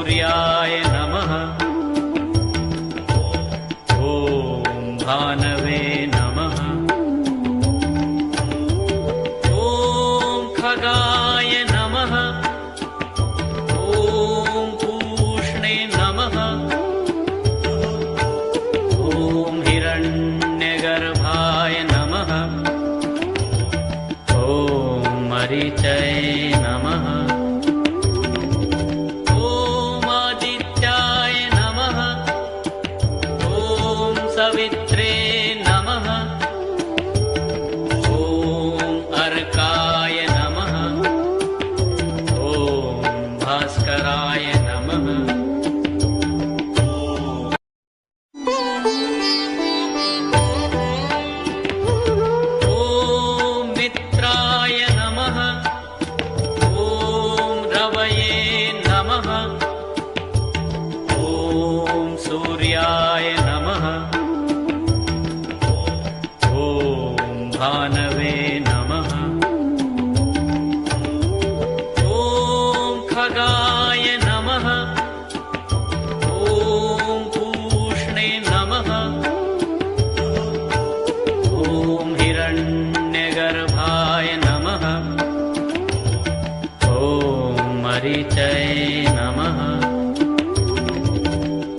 सूर्याय नमः। ॐ भानवे नमः। ॐ खगाय नमः। ॐ पूष्णे नमः। ॐ हिरण्यगर्भाय नमः। ॐ मरीचये नमः। ॐ आदित्याय नमः। ॐ सवित्रे नमः। ॐ अर्काय नमः। ॐ भास्कराय नमः। ॐ मित्राय नमः। ॐ रवये नमः। ॐ सूर्याय नमः। ॐ भानवे नमः। ॐ खगाय नमः। ॐ पूष्णे नमः। ॐ हिरण्यगर्भाय नमः। ॐ मरीचये नमः।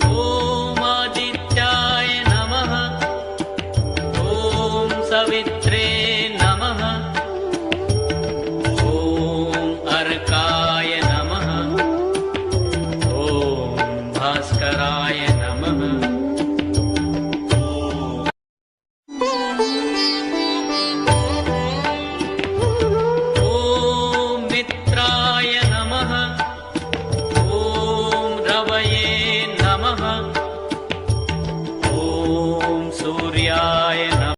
ॐ आदित्याय नमः। ॐ सवित्रे नमः। ॐ अर्काय नमः। ॐ भास्कराय नमः।